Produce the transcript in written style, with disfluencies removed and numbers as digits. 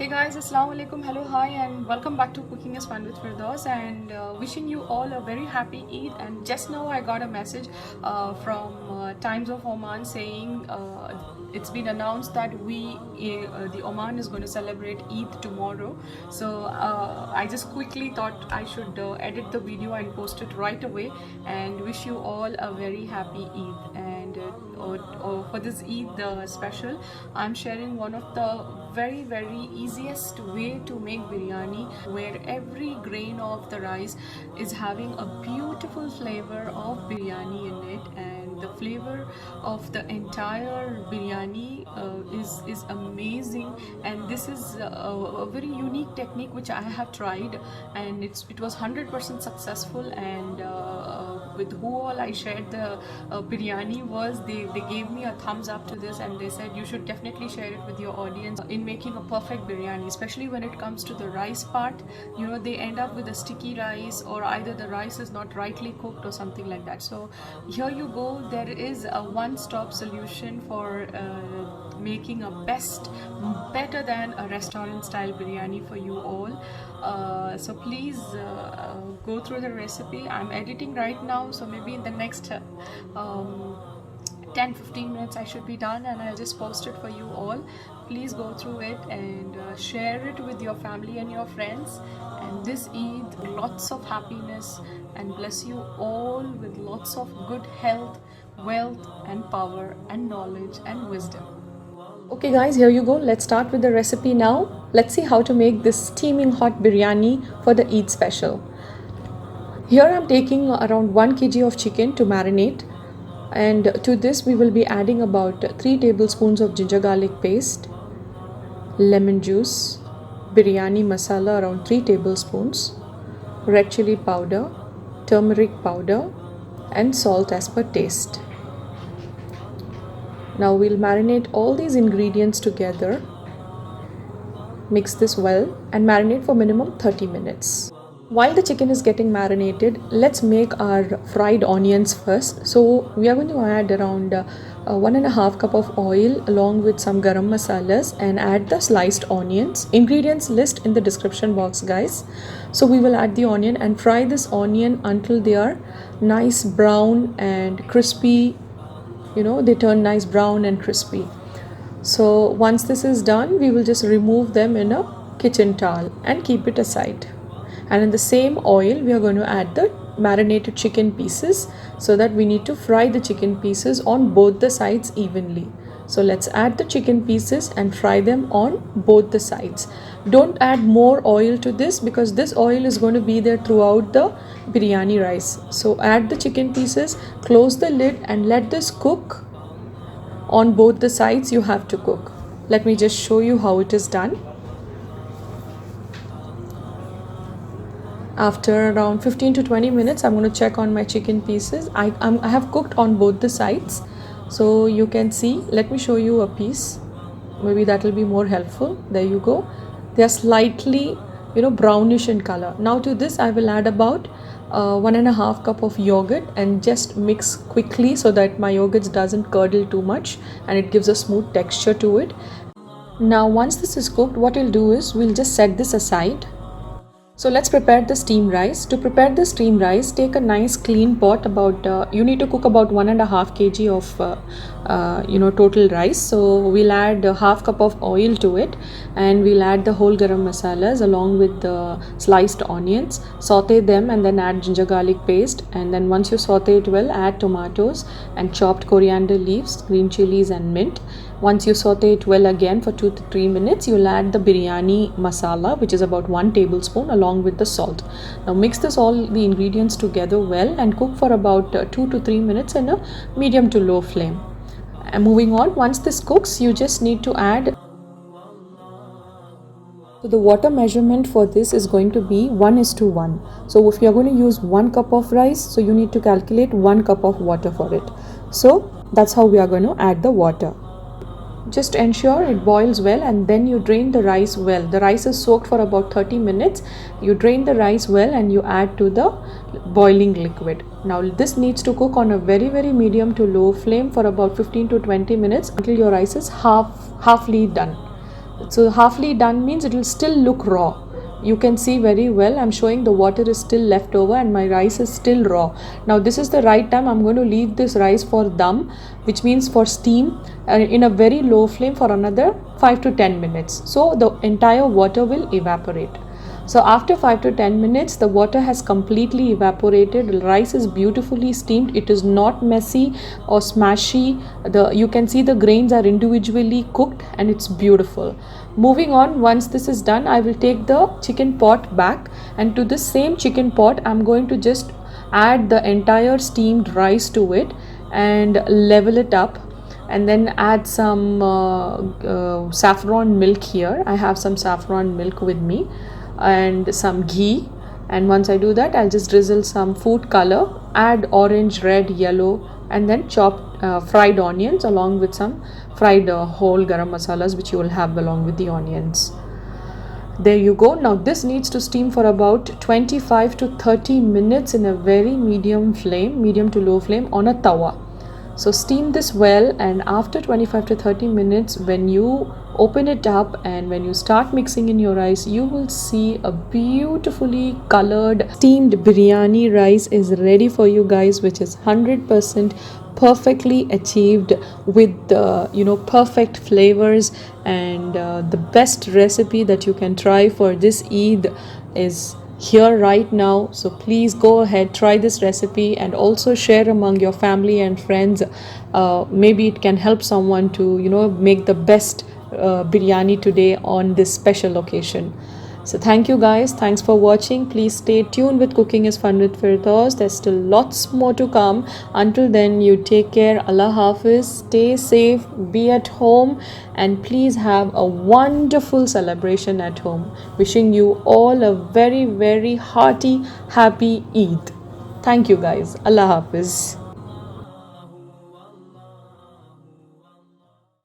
Hey guys, Assalamu alaikum, hello, hi, and welcome back to Cooking is Fun with Firdaus. And wishing you all a very happy Eid. And just now I got a message from Times of Oman saying it's been announced that the Oman is going to celebrate Eid tomorrow. So I just quickly thought I should edit the video and post it right away and wish you all a very happy Eid. And for this Eid special, I'm sharing one of the very easiest way to make biryani, where every grain of the rice is having a beautiful flavor of biryani in it, and the flavor of the entire biryani is amazing. And this is a very unique technique which I have tried, and it was 100% successful. And with who all I shared the biryani was, they gave me a thumbs up to this, and they said you should definitely share it with your audience in making a perfect biryani, especially when it comes to the rice part. You know, they end up with a sticky rice, or either the rice is not rightly cooked or something like that. So here you go, there is a one-stop solution for making a better than a restaurant style biryani for you all. So please go through the recipe. I'm editing right now, so maybe in the next 10-15 minutes I should be done, and I'll just post it for you all. Please go through it and share it with your family and your friends. And this Eid, lots of happiness, and bless you all with lots of good health, wealth and power and knowledge and wisdom. Okay guys, here you go. Let's start with the recipe now. Let's see how to make this steaming hot biryani for the Eid special. Here I'm taking around 1 kg of chicken to marinate, and to this we will be adding about 3 tablespoons of ginger garlic paste, lemon juice, biryani masala around 3 tablespoons, red chili powder, turmeric powder and salt as per taste. Now we'll marinate all these ingredients together, mix this well and marinate for minimum 30 minutes. While the chicken is getting marinated, let's make our fried onions first. So we are going to add around 1.5 cup of oil along with some garam masalas, and add the sliced onions. Ingredients list in the description box guys. So we will add the onion and fry this onion until they are nice brown and crispy. You know, they turn nice brown and crispy. So once this is done, we will just remove them in a kitchen towel and keep it aside. And in the same oil we are going to add the marinated chicken pieces, so that we need to fry the chicken pieces on both the sides evenly. So let's add the chicken pieces and fry them on both the sides. Don't add more oil to this, because this oil is going to be there throughout the biryani rice. So add the chicken pieces, close the lid and let this cook on both the sides. You have to cook. Let me just show you how it is done. After around 15 to 20 minutes, I'm going to check on my chicken pieces. I have cooked on both the sides, so you can see. Let me show you a piece, maybe that will be more helpful. There you go. They are slightly, brownish in color. Now to this I will add about 1.5 cup of yogurt, and just mix quickly so that my yogurt doesn't curdle too much and it gives a smooth texture to it. Now once this is cooked, what we'll do is we'll just set this aside. So let's prepare the steamed rice. To prepare the steamed rice, take a nice clean pot. You need to cook about 1.5 kg of total rice. So we'll add a half cup of oil to it, and we'll add the whole garam masalas along with the sliced onions. Saute them and then add ginger garlic paste, and then once you saute it well, add tomatoes and chopped coriander leaves, green chilies and mint. Once you saute it well again for 2 to 3 minutes, you'll add the biryani masala, which is about 1 tablespoon, along with the salt. Now mix all the ingredients together well and cook for about 2 to 3 minutes in a medium to low flame. And moving on, once this cooks, you just need to add. So the water measurement for this is going to be 1:1. So if you are going to use 1 cup of rice, so you need to calculate 1 cup of water for it. So that's how we are going to add the water. Just ensure it boils well, and then you drain the rice well. The rice is soaked for about 30 minutes. You drain the rice well and you add to the boiling liquid. Now this needs to cook on a very medium to low flame for about 15 to 20 minutes until your rice is halfly done. So halfly done means it will still look raw. You can see very well I'm showing the water is still left over and my rice is still raw. Now this is the right time I'm going to leave this rice for dum, which means for steam, in a very low flame for another 5 to 10 minutes, so the entire water will evaporate. So after 5 to 10 minutes, the water has completely evaporated. The rice is beautifully steamed. It is not messy or smashy. You can see the grains are individually cooked and it's beautiful. Moving on, once this is done, I will take the chicken pot back, and to this same chicken pot, I'm going to just add the entire steamed rice to it and level it up, and then add some saffron milk here. I have some saffron milk with me and some ghee, and once I do that, I'll just drizzle some food color, add orange, red, yellow, and then chop fried onions along with some fried whole garam masalas which you will have along with the onions. There you go. Now this needs to steam for about 25 to 30 minutes in a very medium to low flame on a tawa. So steam this well, and after 25 to 30 minutes, when you open it up and when you start mixing in your rice, you will see a beautifully colored steamed biryani rice is ready for you guys, which is 100% perfectly achieved with the perfect flavors, and the best recipe that you can try for this Eid is here right now. So please go ahead, try this recipe, and also share among your family and friends. Maybe it can help someone to make the best biryani today on this special occasion. So thank you guys, thanks for watching. Please stay tuned with Cooking is Fun with Firdaus. There's still lots more to come. Until then, you take care. Allah Hafiz, stay safe, be at home, and please have a wonderful celebration at home. Wishing you all a very, very hearty, happy Eid. Thank you guys. Allah Hafiz.